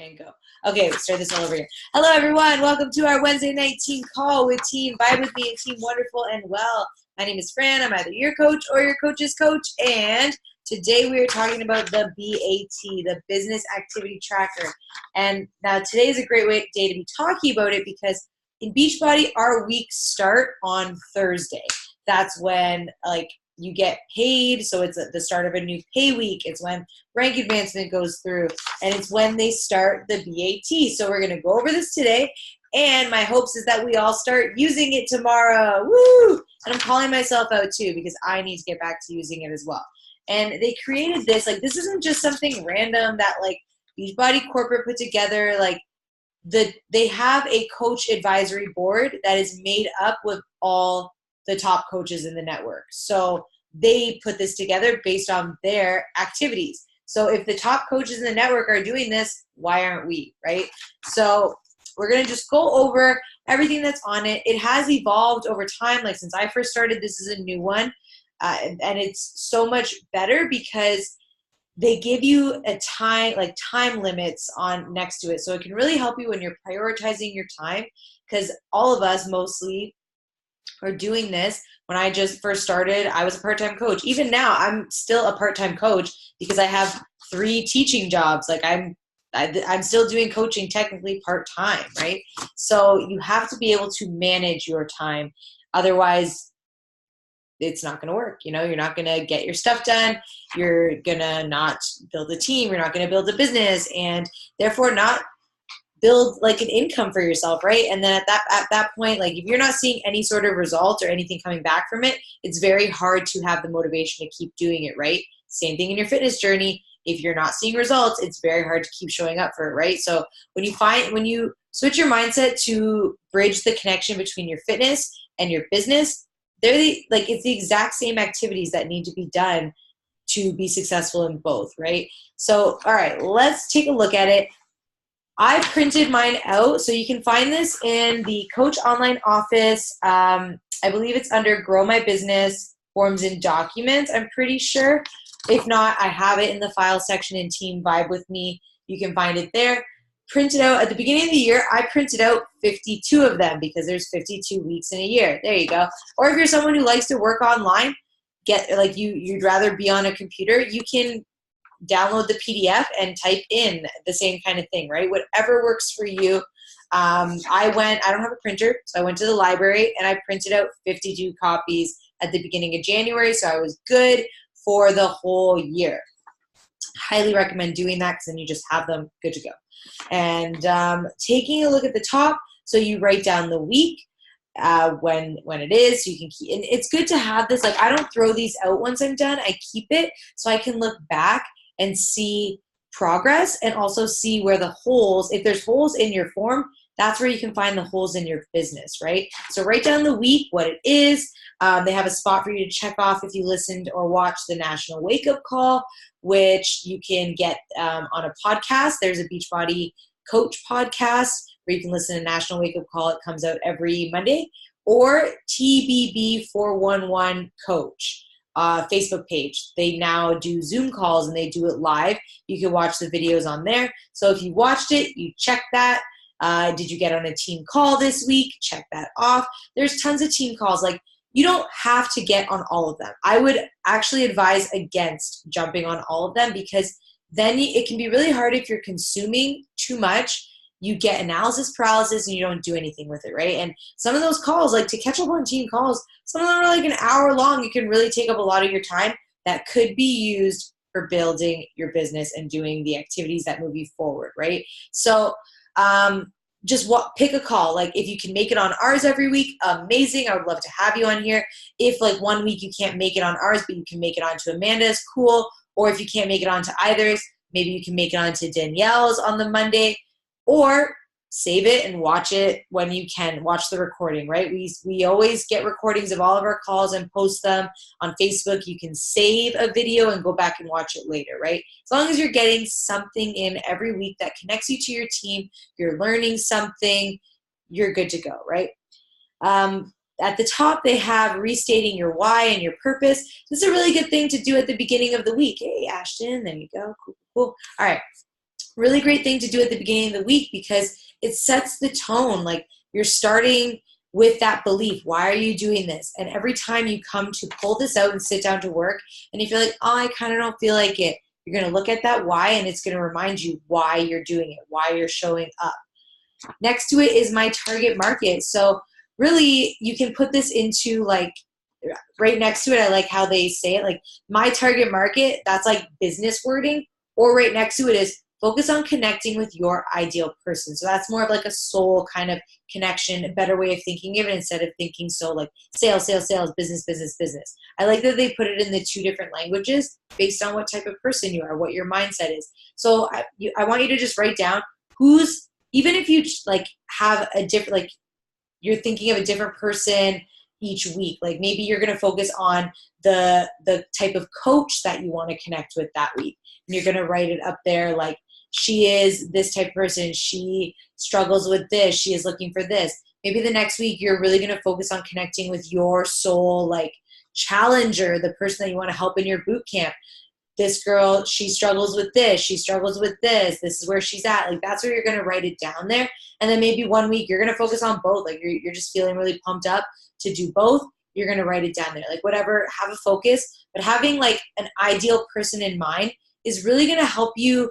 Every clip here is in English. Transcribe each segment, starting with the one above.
And go. Okay, let's start this all over again. Hello, everyone. Welcome to our Wednesday night team call with Team Vibe with me and Team Wonderful and Well. My name is Fran. I'm either your coach or your coach's coach. And today we are talking about the BAT, the Business Activity Tracker. And now today is a great day to be talking about it because in Beachbody, our weeks start on Thursday. That's when, you get paid, so it's at the start of a new pay week. It's when rank advancement goes through, and it's when they start the BAT. So we're going to go over this today, and my hopes is that we all start using it tomorrow. Woo! And I'm calling myself out too because I need to get back to using it as well. And they created this, this isn't just something random that Beachbody corporate put together. They have a coach advisory board that is made up with all the top coaches in the network. So they put this together based on their activities. So if the top coaches in the network are doing this, why aren't we, right? So we're going to just go over everything that's on it. It has evolved over time. Since I first started, this is a new one. And it's so much better because they give you a time limits on next to it. So it can really help you when you're prioritizing your time, because all of us mostly are doing this. When I just first started, I was a part-time coach. Even now, I'm still a part-time coach because I have 3 teaching jobs. I'm still doing coaching technically part-time, right? So you have to be able to manage your time. Otherwise, it's not going to work. You're not going to get your stuff done. You're going to not build a team. You're not going to build a business, and therefore not build an income for yourself, right? And then at that point, if you're not seeing any sort of result or anything coming back from it, it's very hard to have the motivation to keep doing it, right? Same thing in your fitness journey. If you're not seeing results, it's very hard to keep showing up for it, right? So when you switch your mindset to bridge the connection between your fitness and your business, it's the exact same activities that need to be done to be successful in both, right? So, all right, let's take a look at it. I printed mine out, so you can find this in the Coach Online Office. I believe it's under Grow My Business, Forms and Documents, I'm pretty sure. If not, I have it in the file section in Team Vibe with me. You can find it there. Printed out at the beginning of the year, I printed out 52 of them because there's 52 weeks in a year. There you go. Or if you're someone who likes to work online, you'd rather be on a computer, you can download the PDF and type in the same kind of thing, right? Whatever works for you. I don't have a printer, so I went to the library and I printed out 52 copies at the beginning of January, so I was good for the whole year. Highly recommend doing that because then you just have them good to go. And taking a look at the top, so you write down the week, when it is, so you can keep, and it's good to have this. I don't throw these out once I'm done. I keep it so I can look back and see progress and also see where the holes, if there's holes in your form, that's where you can find the holes in your business, right? So write down the week, what it is. They have a spot for you to check off if you listened or watched the National Wake Up Call, which you can get on a podcast. There's a Beachbody Coach podcast where you can listen to National Wake Up Call. It comes out every Monday. Or TBB 411 Coach. Facebook page. They now do Zoom calls and they do it live. You can watch the videos on there. So if you watched it, you check that. Did you get on a team call this week? Check that off. There's tons of team calls. You don't have to get on all of them. I would actually advise against jumping on all of them because then it can be really hard if you're consuming too much. You get analysis paralysis and you don't do anything with it, right? And some of those calls, to catch up on team calls, some of them are an hour long. It can really take up a lot of your time that could be used for building your business and doing the activities that move you forward, right? So pick a call. If you can make it on ours every week, amazing. I would love to have you on here. If 1 week you can't make it on ours, but you can make it onto Amanda's, cool. Or if you can't make it onto either's, maybe you can make it onto Danielle's on the Monday. Or save it and watch it when you can. Watch the recording, right? We always get recordings of all of our calls and post them on Facebook. You can save a video and go back and watch it later, right? As long as you're getting something in every week that connects you to your team, you're learning something, you're good to go, right? At the top, they have restating your why and your purpose. This is a really good thing to do at the beginning of the week. Hey, Ashton, there you go. Cool. All right. really great thing to do at the beginning of the week because it sets the tone. Like you're starting with that belief. Why are you doing this? And every time you come to pull this out and sit down to work and you feel like, oh, I kind of don't feel like it, you're going to look at that why, and it's going to remind you why you're doing it, why you're showing up. Next to it is my target market. So really you can put this into like right next to it. I like how they say it, like my target market, that's like business wording, or right next to it is focus on connecting with your ideal person. So that's more of like a soul kind of connection, a better way of thinking of it instead of thinking so like sales, sales, sales, business, business, business. I like that they put it in the two different languages based on what type of person you are, what your mindset is. So I want you to just write down who's, even if you like have a different, like you're thinking of a different person each week, like maybe you're going to focus on the type of coach that you want to connect with that week. And you're going to write it up there like, she is this type of person. She struggles with this. She is looking for this. Maybe the next week you're really going to focus on connecting with your soul, like challenger, the person that you want to help in your boot camp. This girl, she struggles with this. She struggles with this. This is where she's at. Like that's where you're going to write it down there. And then maybe one week you're going to focus on both. Like you're just feeling really pumped up to do both. You're going to write it down there. Like whatever, have a focus. But having like an ideal person in mind is really going to help you.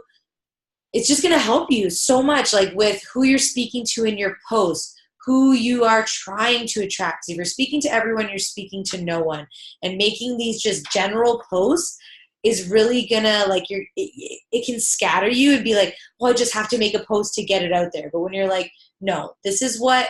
It's just going to help you so much, like with who you're speaking to in your post, who you are trying to attract. If you're speaking to everyone, you're speaking to no one. And making these just general posts is really going to like it can scatter you and be like, well, I just have to make a post to get it out there. But when you're like, no, this is what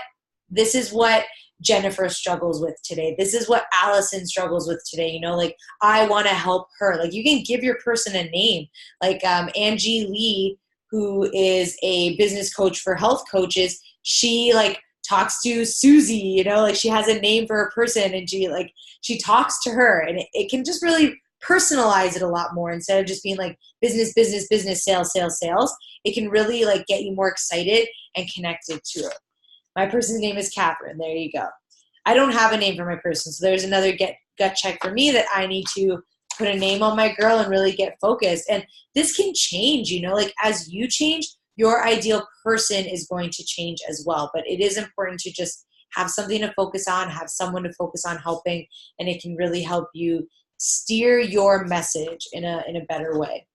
Jennifer struggles with today. This is what Allison struggles with today. You know, like I want to help her. Like you can give your person a name, like Angie Lee, who is a business coach for health coaches. She like talks to Susie, you know, like she has a name for her person and she talks to her, and it can just really personalize it a lot more instead of just being like business, business, business, sales, sales, sales. It can really like get you more excited and connected to it. My person's name is Catherine. There you go. I don't have a name for my person. So there's another gut check for me that I need to put a name on my girl and really get focused. And this can change, you know, like as you change, your ideal person is going to change as well. But it is important to just have something to focus on, have someone to focus on helping, and it can really help you steer your message in a better way.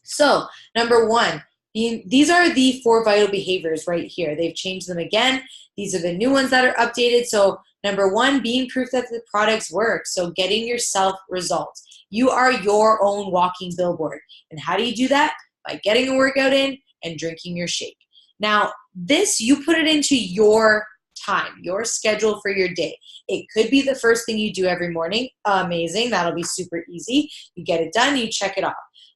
So number one, these are the 4 vital behaviors right here. They've changed them again. These are the new ones that are updated. So number 1, being proof that the products work. So getting yourself results. You are your own walking billboard. And how do you do that? By getting a workout in and drinking your shake. Now, this, you put it into your time, your schedule for your day. It could be the first thing you do every morning. Amazing. That'll be super easy. You get it done, you check it off.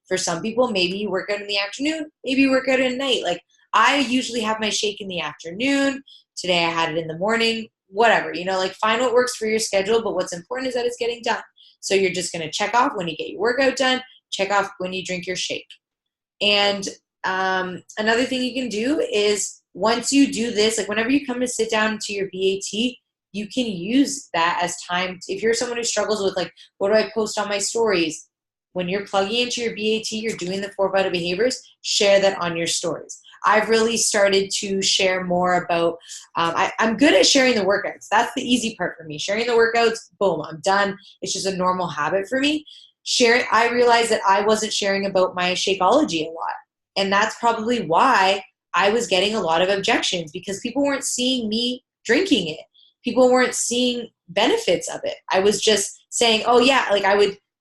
For some people, maybe you work out in the afternoon, maybe you work out at night. Like I usually have my shake in the afternoon. Today I had it in the morning, whatever, you know, like find what works for your schedule, but what's important is that it's getting done. So you're just going to check off when you get your workout done, check off when you drink your shake. And another thing you can do is once you do this, like whenever you come to sit down to your BAT, you can use that as time. If you're someone who struggles with like, what do I post on my stories? When you're plugging into your BAT, you're doing the 4 vital behaviors, share that on your stories. I've really started to share more about, I'm good at sharing the workouts. That's the easy part for me. Sharing the workouts, boom, I'm done. It's just a normal habit for me. I realized that I wasn't sharing about my Shakeology a lot. And that's probably why I was getting a lot of objections, because people weren't seeing me drinking it. People weren't seeing benefits of it. I was just saying, oh yeah, like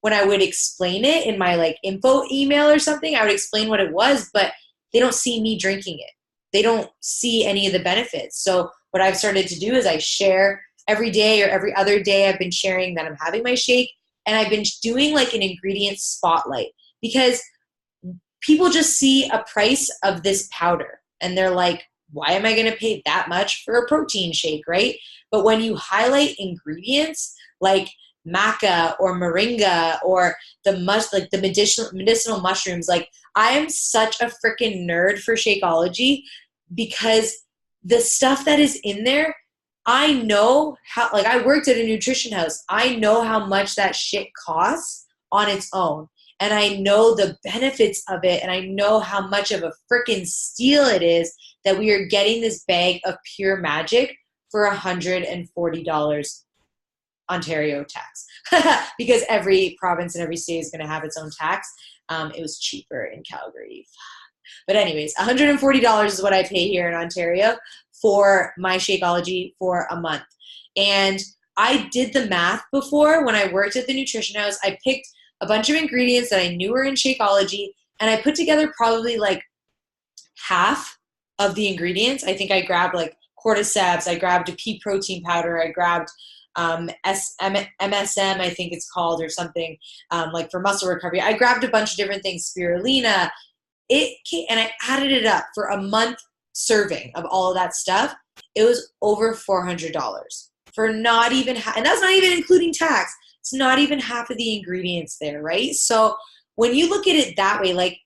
when I would explain it in my like info email or something, I would explain what it was, but they don't see me drinking it. They don't see any of the benefits. So what I've started to do is I share every day or every other day. I've been sharing that I'm having my shake, and I've been doing like an ingredient spotlight, because people just see a price of this powder and they're like, why am I going to pay that much for a protein shake, right? But when you highlight ingredients like maca or moringa or the medicinal mushrooms, like I am such a freaking nerd for Shakeology, because the stuff that is in there, I know how, like I worked at a nutrition house. I know how much that shit costs on its own. and I know the benefits of it, and I know how much of a freaking steal it is that we are getting this bag of pure magic for $140 Ontario tax, because every province and every state is going to have its own tax. It was cheaper in Calgary. But anyways, $140 is what I pay here in Ontario for my Shakeology for a month. And I did the math before when I worked at the nutrition house. I picked a bunch of ingredients that I knew were in Shakeology, and I put together probably like half of the ingredients. I think I grabbed like cordyceps, I grabbed a pea protein powder, I grabbed MSM, I think it's called, or something, like for muscle recovery. I grabbed a bunch of different things, spirulina. And I added it up for a month serving of all of that stuff. It was over $400 for not even and that's not even including tax. It's not even half of the ingredients there, right? So when you look at it that way, like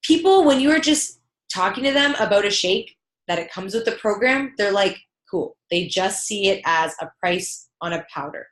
people, when you are just talking to them about a shake, that it comes with the program, they're like, cool. They just see it as a price on a powder.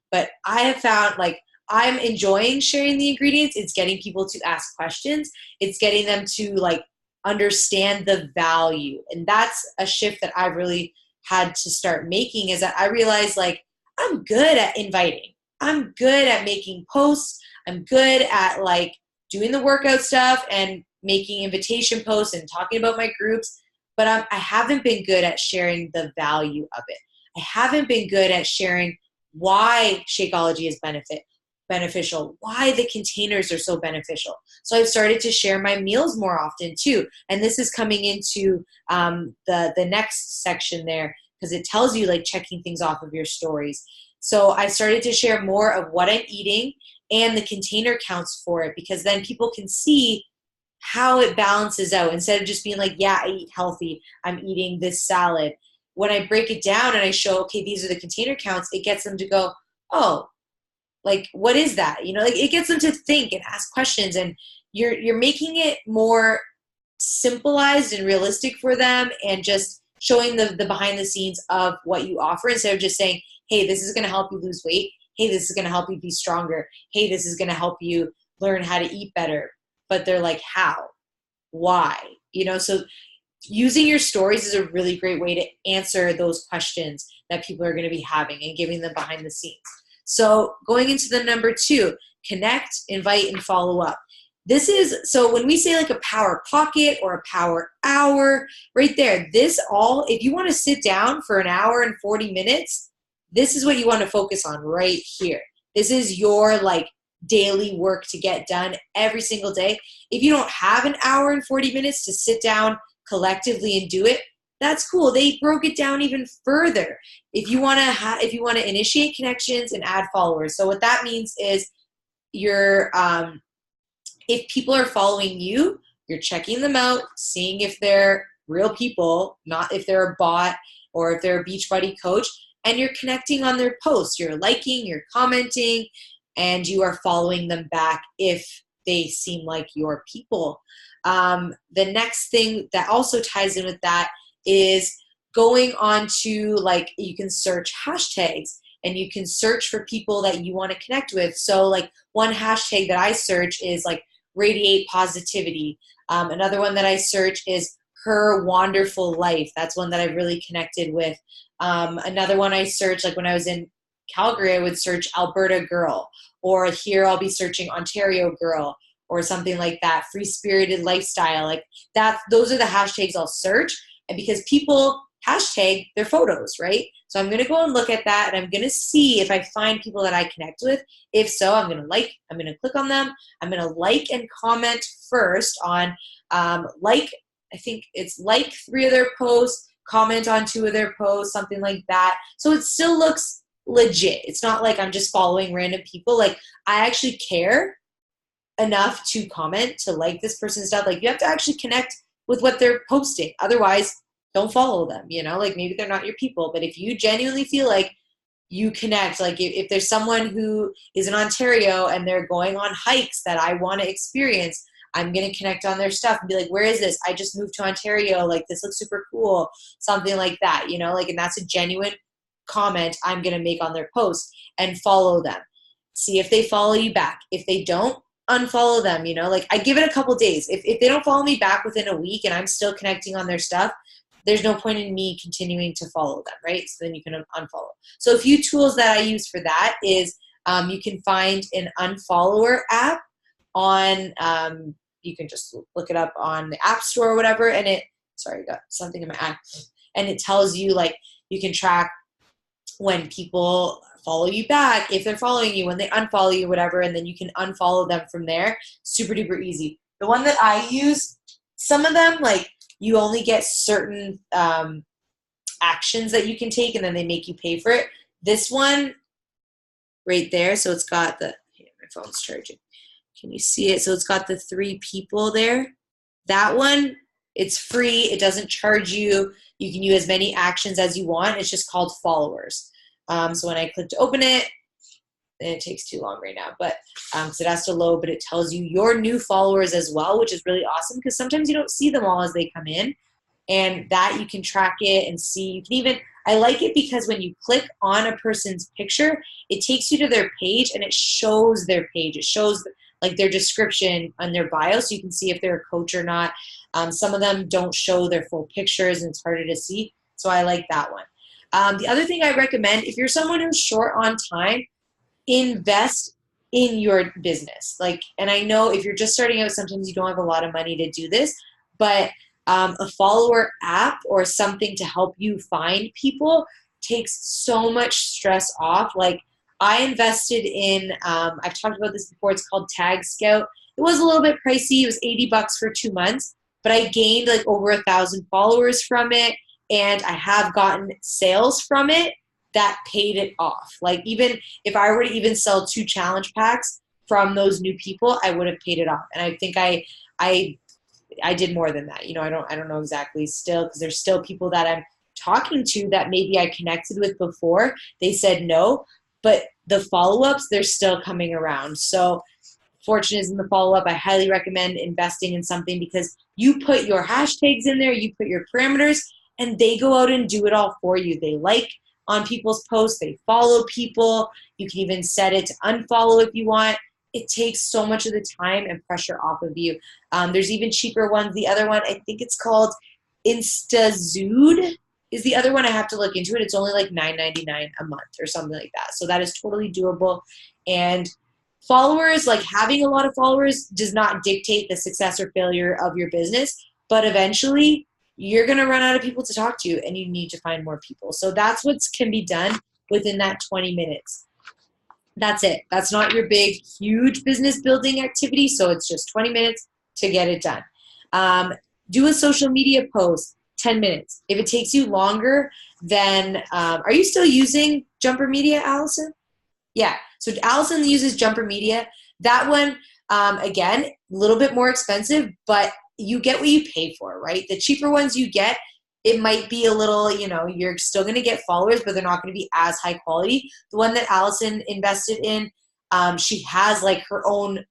But I have found, like, I'm enjoying sharing the ingredients. It's getting people to ask questions. It's getting them to like understand the value. And that's a shift that I've really had to start making, is that I realized, like, I'm good at inviting. I'm good at making posts. I'm good at like doing the workout stuff and making invitation posts and talking about my groups. But I haven't been good at sharing the value of it. I haven't been good at sharing why Shakeology is beneficial, why the containers are so beneficial. So I've started to share my meals more often too. And this is coming into the next section there, because it tells you like checking things off of your stories. So I started to share more of what I'm eating and the container counts for it, because then people can see how it balances out, instead of just being like, yeah, I eat healthy, I'm eating this salad. When I break it down and I show, okay, these are the container counts, it gets them to go, oh, like, what is that? You know, like, it gets them to think and ask questions, and you're making it more simplified and realistic for them, and just showing the behind the scenes of what you offer, instead of just saying, hey, this is going to help you lose weight. Hey, this is going to help you be stronger. Hey, this is going to help you learn how to eat better. But they're like, how? Why? You know, so using your stories is a really great way to answer those questions that people are going to be having and giving them behind the scenes. So going into the number 2, connect, invite, and follow up. This is, so when we say like a power pocket or a power hour, right there, this all, if you want to sit down for an hour and 40 minutes, this is what you want to focus on right here. This is your like daily work to get done every single day. If you don't have an hour and 40 minutes to sit down collectively and do it, that's cool. They broke it down even further. If you want to initiate connections and add followers. So what that means is if people are following you, you're checking them out, seeing if they're real people, not if they're a bot or if they're a Beachbody coach, and you're connecting on their posts. You're liking, you're commenting, and you are following them back if they seem like your people. The next thing that also ties in with that is going on to, like, you can search hashtags and you can search for people that you want to connect with. So like one hashtag that I search is like radiate positivity. Another one that I search is her wonderful life. That's one that I've really connected with. Another one I search, like when I was in Calgary, I would search Alberta girl, or here I'll be searching Ontario girl, or something like that, free spirited lifestyle, like that. Those are the hashtags I'll search. And because people hashtag their photos, right? So I'm going to go and look at that, and I'm going to see if I find people that I connect with. If so, I'm going to click on them. I'm going to like and comment first on, I think it's like 3 of their posts, comment on 2 of their posts, something like that. So it still looks legit. It's not like I'm just following random people. Like, I actually care enough to comment, to like this person's stuff. Like, you have to actually connect with what they're posting. Otherwise, don't follow them, you know, like maybe they're not your people. But if you genuinely feel like you connect, like if there's someone who is in Ontario and they're going on hikes that I want to experience, I'm going to connect on their stuff and be like, where is this? I just moved to Ontario. Like, this looks super cool. Something like that, you know, like, and that's a genuine comment I'm going to make on their post, and follow them. See if they follow you back. If they don't, unfollow them, you know, like I give it a couple days. If they don't follow me back within a week and I'm still connecting on their stuff, there's no point in me continuing to follow them, right? So then you can unfollow. So a few tools that I use for that is you can find an unfollower app on, you can just look it up on the App Store or whatever, and sorry, I got something in my eye, and it tells you, like, you can track when people follow you back, if they're following you, when they unfollow you, whatever, and then you can unfollow them from there. Super duper easy. The one that I use, some of them, like, you only get certain actions that you can take, and then they make you pay for it. This one right there, so it's got the, here, my phone's charging. Can you see it? So it's got the 3 people there. That one, it's free. It doesn't charge you. You can use as many actions as you want. It's just called followers. So when I click to open it, and it takes too long right now, but because it has to load, but it tells you your new followers as well, which is really awesome because sometimes you don't see them all as they come in, and that you can track it and see. You can even, I like it because when you click on a person's picture, it takes you to their page and it shows their page. It shows like their description on their bio, so you can see if they're a coach or not. Some of them don't show their full pictures and it's harder to see, so I like that one. The other thing I recommend, if you're someone who's short on time, invest in your business. Like, and I know if you're just starting out, sometimes you don't have a lot of money to do this, but a follower app or something to help you find people takes so much stress off. Like, I invested in, I've talked about this before, it's called Tag Scout. It was a little bit pricey. It was $80 for 2 months, but I gained like over 1,000 followers from it. And I have gotten sales from it that paid it off. Like, even if I were to even sell 2 challenge packs from those new people, I would have paid it off. And I think I did more than that. You know, I don't know exactly still, because there's still people that I'm talking to that maybe I connected with before. They said no, but the follow-ups, they're still coming around. So fortune is in the follow-up. I highly recommend investing in something because you put your hashtags in there, you put your parameters, and they go out and do it all for you. They like on people's posts, they follow people. You can even set it to unfollow if you want. It takes so much of the time and pressure off of you. There's even cheaper ones. The other one, I think it's called InstaZood is the other one. I have to look into it. It's only like $9.99 a month or something like that. So that is totally doable. And followers, like having a lot of followers does not dictate the success or failure of your business, but eventually you're going to run out of people to talk to and you need to find more people. So that's what can be done within that 20 minutes. That's it. That's not your big, huge business building activity. So it's just 20 minutes to get it done. Do a social media post, 10 minutes. If it takes you longer, then are you still using Jumper Media, Allison? Yeah. So Allison uses Jumper Media. That one, again, a little bit more expensive, but you get what you pay for, right? The cheaper ones you get, it might be a little, you know, you're still going to get followers, but they're not going to be as high quality. The one that Allison invested in, she has like her own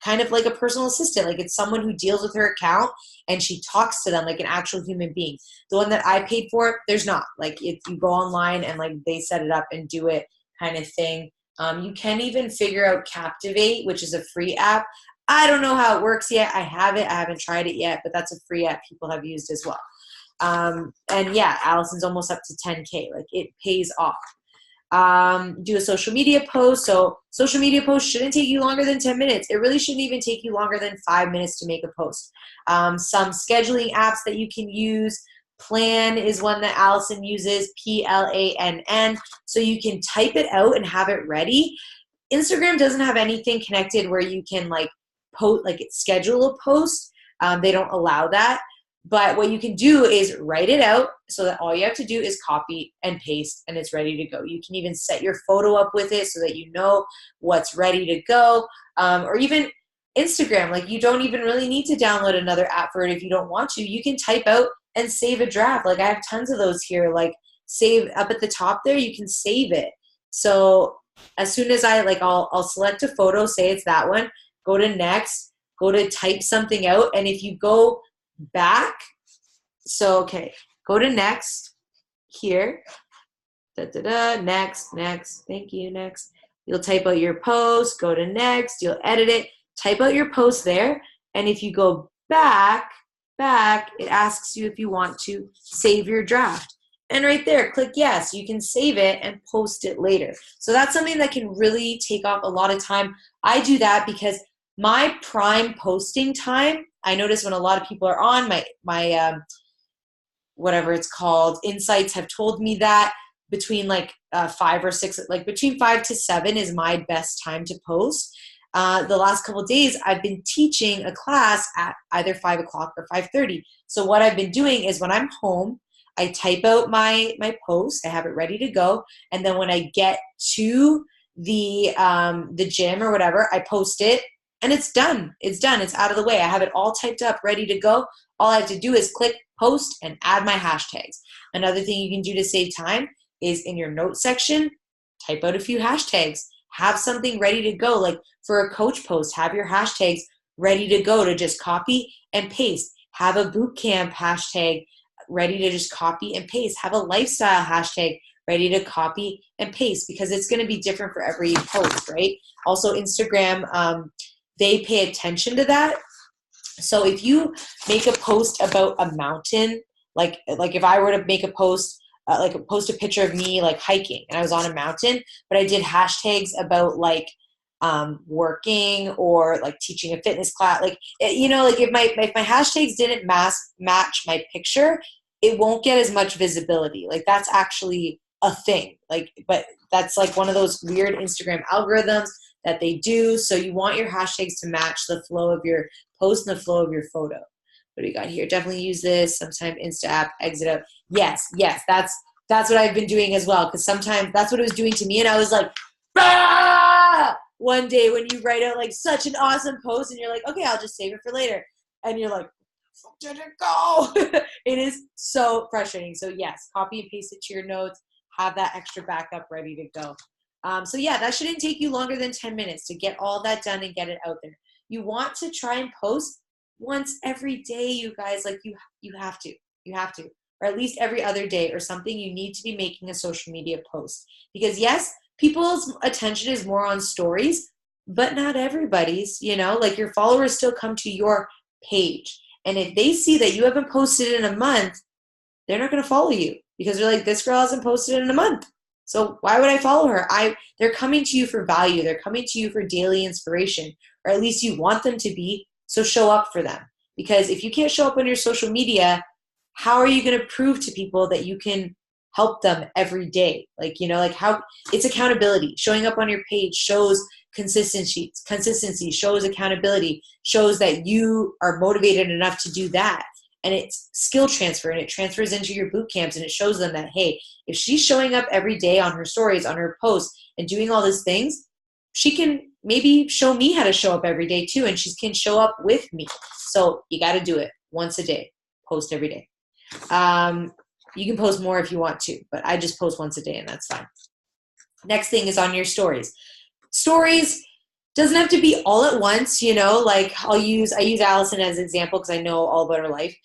kind of like a personal assistant. Like, it's someone who deals with her account and she talks to them like an actual human being. The one that I paid for, there's not. Like, if you go online and like they set it up and do it kind of thing. You can even figure out Captivate, which is a free app. I don't know how it works yet. I haven't tried it yet, but that's a free app people have used as well. And yeah, Allison's almost up to 10K. Like, it pays off. Do a social media post. So social media posts shouldn't take you longer than 10 minutes. It really shouldn't even take you longer than 5 minutes to make a post. Some scheduling apps that you can use. Plan is one that Allison uses, PLANN. So you can type it out and have it ready. Instagram doesn't have anything connected where you can like post, like schedule a post. They don't allow that. But what you can do is write it out so that all you have to do is copy and paste and it's ready to go. You can even set your photo up with it so that you know what's ready to go. Or even Instagram, like, you don't even really need to download another app for it if you don't want to. You can type out and save a draft. Like, I have tons of those here. Like, save up at the top there, you can save it. So as soon as I'll select a photo, say it's that one, go to next, go to type something out. And if you go back, so, okay, go to next here, next, thank you, next. You'll type out your post, go to next, you'll edit it. type out your post there. And if you go back, it asks you if you want to save your draft. And right there, click yes. You can save it and post it later. So that's something that can really take off a lot of time. I do that because my prime posting time, I notice when a lot of people are on, my whatever it's called, insights have told me that between like 5 or 6, like between 5 to 7 is my best time to post. The last couple of days, I've been teaching a class at either 5 o'clock or 5:30. So what I've been doing is when I'm home, I type out my post, I have it ready to go, and then when I get to the gym or whatever, I post it, and it's done. It's done. It's out of the way. I have it all typed up, ready to go. All I have to do is click post and add my hashtags. Another thing you can do to save time is in your notes section, type out a few hashtags. Have something ready to go. Like for a coach post, have your hashtags ready to go to just copy and paste. Have a boot camp hashtag ready to just copy and paste. Have a lifestyle hashtag ready to copy and paste, because it's going to be different for every post, right? Also, Instagram, they pay attention to that. So if you make a post about a mountain, like if I were to make a post, post a picture of me like hiking and I was on a mountain, but I did hashtags about like working or like teaching a fitness class, like, you know, like if my hashtags didn't match my picture, it won't get as much visibility. Like that's actually a thing. Like, but that's like one of those weird Instagram algorithms that they do. So you want your hashtags to match the flow of your post and the flow of your photo. What do we got here? Definitely use this. Sometime Insta app, exit out. Yes, that's what I've been doing as well. Because sometimes that's what it was doing to me. And I was like, ah! One day when you write out like such an awesome post and you're like, okay, I'll just save it for later. And you're like, where did it go? It is so frustrating. So yes, copy and paste it to your notes. Have that extra backup ready to go. So yeah, that shouldn't take you longer than 10 minutes to get all that done and get it out there. You want to try and post once every day, you guys. Like you have to, or at least every other day or something. You need to be making a social media post, because yes, people's attention is more on stories, but not everybody's, you know, like your followers still come to your page. And if they see that you haven't posted in a month, they're not going to follow you, because they're like, this girl hasn't posted in a month. So why would I follow her? They're coming to you for value. They're coming to you for daily inspiration, or at least you want them to be. So show up for them, because if you can't show up on your social media, how are you going to prove to people that you can help them every day? Like, you know, like how it's accountability. Showing up on your page shows consistency shows accountability, shows that you are motivated enough to do that. And it's skill transfer, and it transfers into your boot camps, and it shows them that, hey, if she's showing up every day on her stories, on her posts, and doing all these things, she can maybe show me how to show up every day too, and she can show up with me. So you got to do it once a day. Post every day. You can post more if you want to, but I just post once a day, and that's fine. Next thing is on your stories. Stories doesn't have to be all at once, you know, like I use Allison as an example because I know all about her life.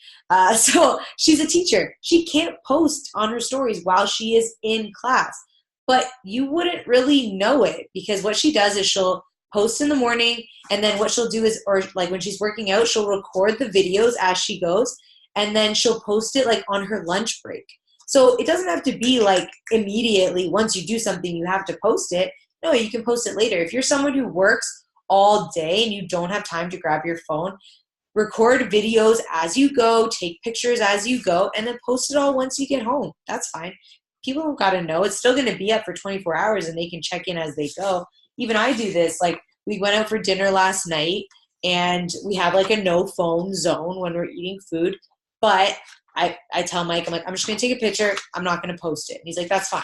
So she's a teacher. She can't post on her stories while she is in class, but you wouldn't really know it, because what she does is she'll post in the morning, and then what she'll do is, or like when she's working out, she'll record the videos as she goes, and then she'll post it like on her lunch break. So it doesn't have to be like immediately once you do something you have to post it. No, you can post it later. If you're someone who works all day and you don't have time to grab your phone, record videos as you go, take pictures as you go, and then post it all once you get home. That's fine. People don't got to know. It's still going to be up for 24 hours, and they can check in as they go. Even I do this. Like, we went out for dinner last night, and we have like a no phone zone when we're eating food. But I tell Mike, I'm like, I'm just going to take a picture. I'm not going to post it. And he's like, that's fine.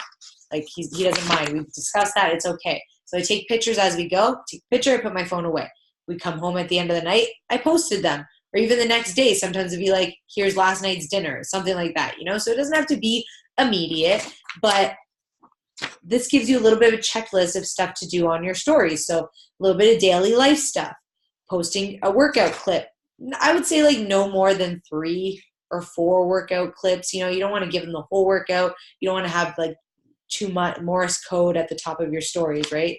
Like he doesn't mind. We've discussed that. It's okay. So I take pictures as we go. Take a picture. I put my phone away. We come home at the end of the night. I posted them. Or even the next day, sometimes it'd be like, here's last night's dinner, something like that, you know? So it doesn't have to be immediate, but this gives you a little bit of a checklist of stuff to do on your stories. So a little bit of daily life stuff, posting a workout clip. I would say like no more than 3 or 4 workout clips. You know, you don't want to give them the whole workout. You don't want to have like too much Morse code at the top of your stories, right?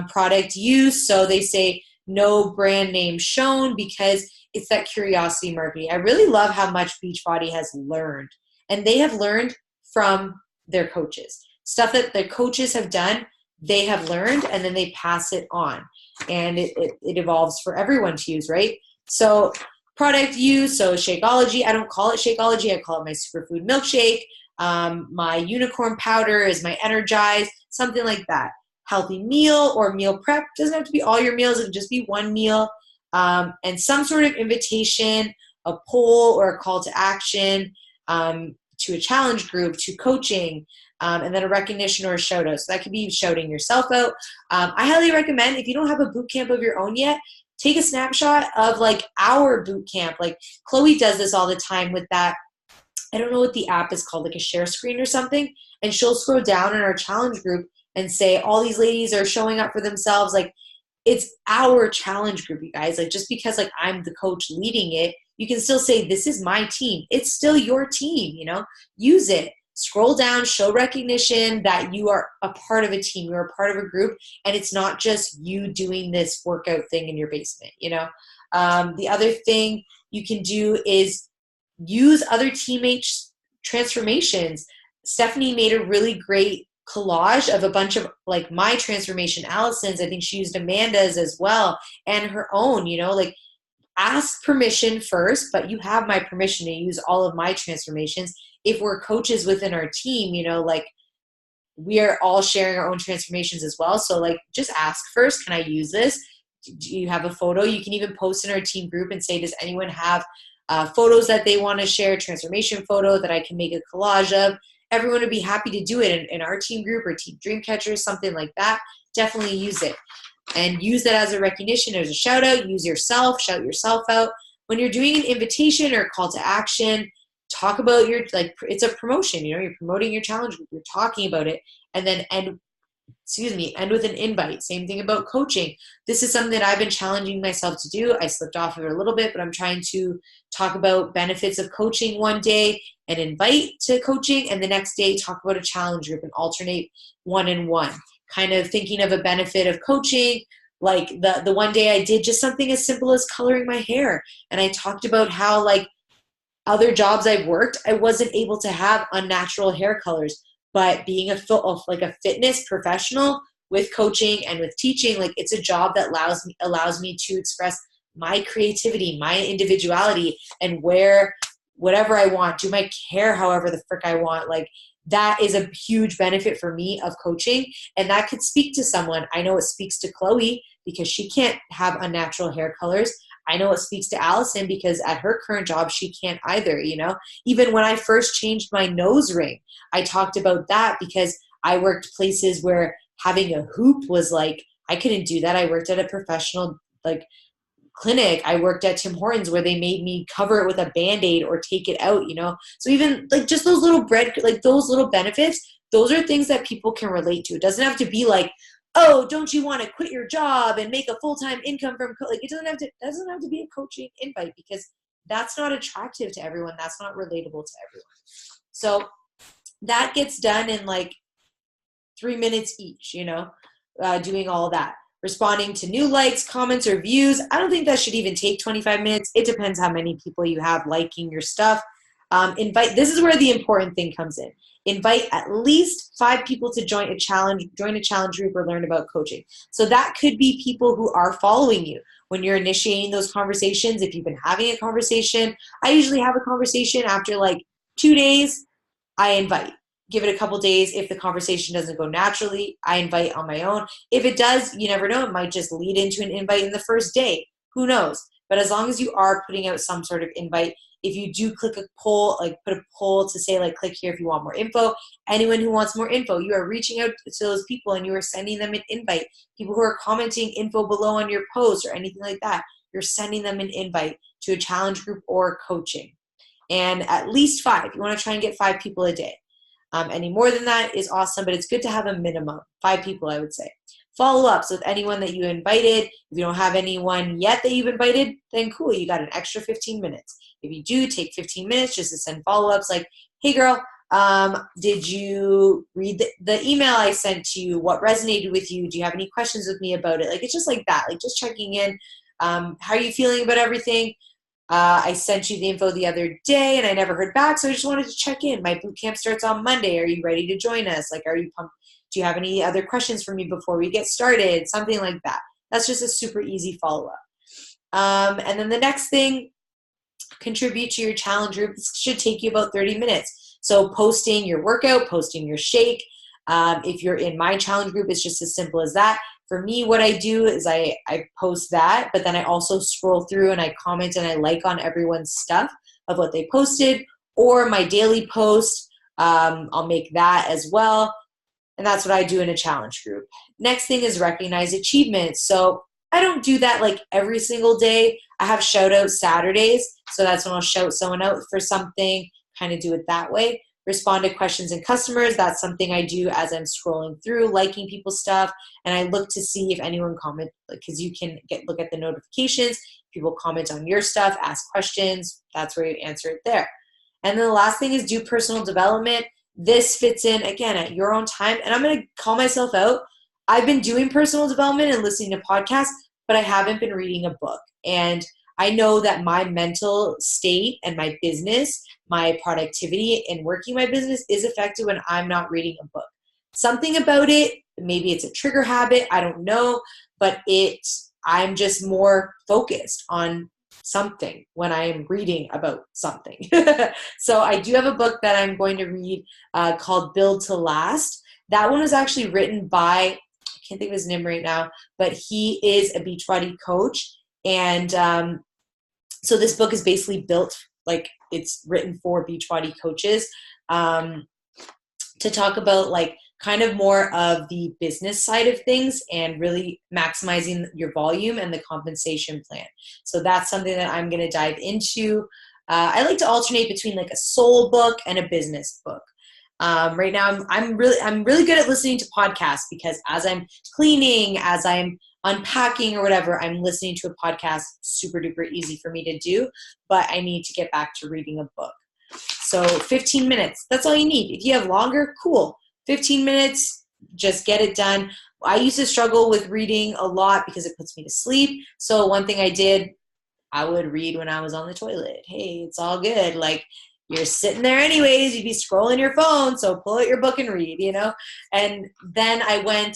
Product use. So they say no brand name shown, because it's that curiosity marketing. I really love how much Beachbody has learned, and they have learned from their coaches. Stuff that their coaches have done, they have learned, and then they pass it on. And it evolves for everyone to use, right? So product use, so Shakeology, I don't call it Shakeology, I call it my superfood milkshake. My unicorn powder is my Energize, something like that. Healthy meal or meal prep, doesn't have to be all your meals, it can just be one meal. And some sort of invitation, a poll or a call to action, to a challenge group, to coaching, and then a recognition or a shout out. So that could be shouting yourself out. I highly recommend, if you don't have a boot camp of your own yet, take a snapshot of like our boot camp. Like Chloe does this all the time with that, I don't know what the app is called, like a share screen or something, and she'll scroll down in our challenge group and say, all these ladies are showing up for themselves. Like, it's our challenge group, you guys. Like, just because like I'm the coach leading it, you can still say, this is my team. It's still your team, you know? Use it. Scroll down, show recognition that you are a part of a team, you're a part of a group, and it's not just you doing this workout thing in your basement, you know? The other thing you can do is use other teammates' transformations. Stephanie made a really great collage of a bunch of like my transformation, Allison's, I think she used Amanda's as well, and her own, you know, like ask permission first, but you have my permission to use all of my transformations. If we're coaches within our team, you know, like we are all sharing our own transformations as well. So like just ask first, can I use this? Do you have a photo? You can even post in our team group and say, does anyone have photos that they want to share, transformation photo that I can make a collage of? Everyone would be happy to do it in our team group or Team Dreamcatcher, something like that. Definitely use it. And use that as a recognition, as a shout out. Use yourself, shout yourself out. When you're doing an invitation or a call to action, talk about your, like, it's a promotion, you know, you're promoting your challenge group, you're talking about it, and then end with an invite. Same thing about coaching. This is something that I've been challenging myself to do. I slipped off of it a little bit, but I'm trying to talk about benefits of coaching one day and invite to coaching, and the next day talk about a challenge group and alternate one and one. Kind of thinking of a benefit of coaching, like the one day I did just something as simple as coloring my hair, and I talked about how like other jobs I've worked, I wasn't able to have unnatural hair colors. But being a fitness professional with coaching and with teaching, like it's a job that allows me to express my creativity, my individuality, and wear whatever I want, do my hair however the frick I want. Like that is a huge benefit for me of coaching, and that could speak to someone. I know it speaks to Chloe because she can't have unnatural hair colors. I know it speaks to Allison because at her current job, she can't either, you know? Even when I first changed my nose ring, I talked about that because I worked places where having a hoop was like, I couldn't do that. I worked at a professional like clinic. I worked at Tim Hortons where they made me cover it with a Band-Aid or take it out, you know? So even like just those little those little benefits, those are things that people can relate to. It doesn't have to be like, oh, don't you want to quit your job and make a full-time income from like it doesn't have to be a coaching invite, because that's not attractive to everyone. That's not relatable to everyone. So that gets done in like 3 minutes each, you know, doing all that. Responding to new likes, comments, or views. I don't think that should even take 25 minutes. It depends how many people you have liking your stuff. This is where the important thing comes in. Invite at least 5 people to join a challenge group or learn about coaching. So that could be people who are following you when you're initiating those conversations. If you've been having a conversation, I usually have a conversation after like 2 days, I invite. Give it a couple days. If the conversation doesn't go naturally, I invite on my own. If it does, you never know. It might just lead into an invite in the first day. Who knows? But as long as you are putting out some sort of invite, if you do click a poll, like put a poll to say like click here if you want more info, anyone who wants more info, you are reaching out to those people and you are sending them an invite. People who are commenting info below on your post or anything like that, you're sending them an invite to a challenge group or coaching. And at least 5. You want to try and get 5 people a day. Any more than that is awesome, but it's good to have a minimum. 5 people, I would say. Follow-ups with anyone that you invited. If you don't have anyone yet that you've invited, then cool, you got an extra 15 minutes. If you do, take 15 minutes just to send follow-ups like, hey girl, Did you read the email I sent to you? What resonated with you? Do you have any questions with me about it? Like, it's just like that, like just checking in. How are you feeling about everything? I sent you the info the other day and I never heard back, so I just wanted to check in. My boot camp starts on Monday. Are you ready to join us? Like, are you pumped? Do you have any other questions for me before we get started? Something like that. That's just a super easy follow-up. And then the next thing, contribute to your challenge group. This should take you about 30 minutes. So posting your workout, posting your shake. If you're in my challenge group, it's just as simple as that. For me, what I do is I post that, but then I also scroll through and I comment and I like on everyone's stuff of what they posted, or my daily post. I'll make that as well. And that's what I do in a challenge group. Next thing is recognize achievements. So I don't do that like every single day. I have shout out Saturdays. So that's when I'll shout someone out for something, kind of do it that way. Respond to questions and customers. That's something I do as I'm scrolling through, liking people's stuff. And I look to see if anyone comments, because you can look at the notifications. People comment on your stuff, ask questions. That's where you answer it there. And then the last thing is do personal development. This fits in, again, at your own time. And I'm going to call myself out. I've been doing personal development and listening to podcasts, but I haven't been reading a book. And I know that my mental state and my business, my productivity in working my business is affected when I'm not reading a book. Something about it, maybe it's a trigger habit, I don't know, but I'm just more focused on something when I am reading about something. So I do have a book that I'm going to read called Build to Last. That one was actually written by, I can't think of his name right now, but he is a Beachbody coach. And so this book is basically built, like it's written for Beachbody coaches to talk about like kind of more of the business side of things and really maximizing your volume and the compensation plan. So that's something that I'm going to dive into. I like to alternate between like a soul book and a business book. Right now, I'm really good at listening to podcasts, because as I'm cleaning, as I'm unpacking or whatever, I'm listening to a podcast. Super duper easy for me to do, but I need to get back to reading a book. So 15 minutes, that's all you need. If you have longer, cool. 15 minutes, just get it done. I used to struggle with reading a lot because it puts me to sleep. So one thing I did, I would read when I was on the toilet. Hey, it's all good. Like, you're sitting there anyways, you'd be scrolling your phone, so pull out your book and read, you know? And then I went,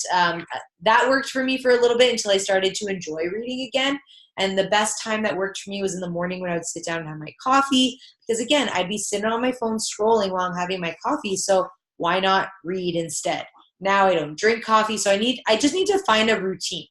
that worked for me for a little bit until I started to enjoy reading again. And the best time that worked for me was in the morning when I would sit down and have my coffee, because again, I'd be sitting on my phone scrolling while I'm having my coffee, so why not read instead? Now I don't drink coffee, so I just need to find a routine.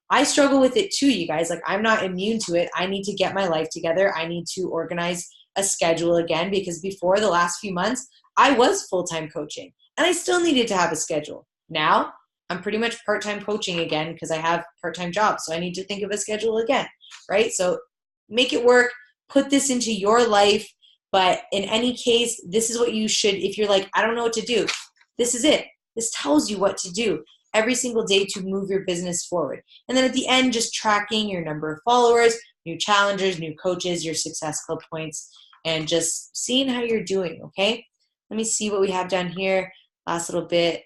I struggle with it too, you guys. Like, I'm not immune to it. I need to get my life together. I need to organize a schedule again, because before the last few months, I was full-time coaching and I still needed to have a schedule. Now I'm pretty much part-time coaching again because I have part-time jobs. So I need to think of a schedule again, right? So make it work, put this into your life. But in any case, this is what you should, if you're like, I don't know what to do, this is it. This tells you what to do every single day to move your business forward. And then at the end, just tracking your number of followers, new challengers, new coaches, your success club points, and just seeing how you're doing, okay? Let me see what we have down here. Last little bit.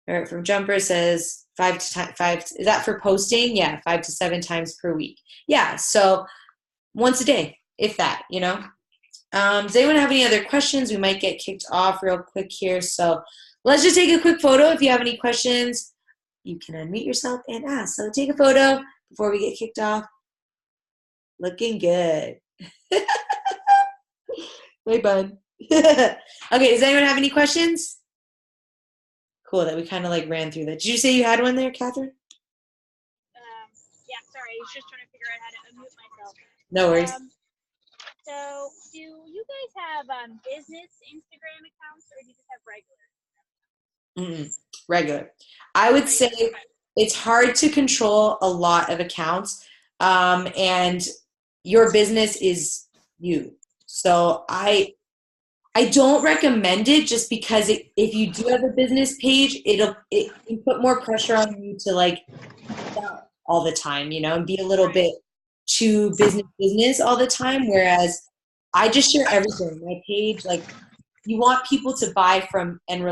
All right, from Jumper says 5 to 5. Is that for posting? Yeah, 5 to 7 times per week. Yeah, so once a day, if that, you know. Does anyone have any other questions? We might get kicked off real quick here. So let's just take a quick photo. If you have any questions, you can unmute yourself and ask. So take a photo before we get kicked off. Looking good. Hey, bud. Okay, does anyone have any questions? Cool, that we kind of like ran through that. Did you say you had one there, Catherine? Yeah, sorry. I was just trying to figure out how to unmute myself. No worries. So, do you guys have business Instagram accounts, or do you just have regular? Regular. I would say it's hard to control a lot of accounts, and your business is you. So I don't recommend it, just because if you do have a business page, it can put more pressure on you to like sell all the time, you know, and be a little bit too business all the time. Whereas I just share everything. My page, like, you want people to buy from and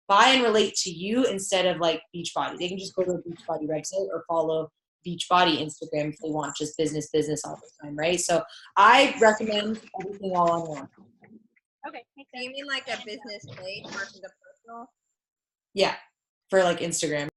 buy and relate to you instead of like Beachbody. They can just go to a Beachbody website or follow Beachbody Instagram if they want just business all the time, right? So I recommend everything all on one. Okay, makes Do you sense. mean like a business page versus a personal? Yeah, for like Instagram.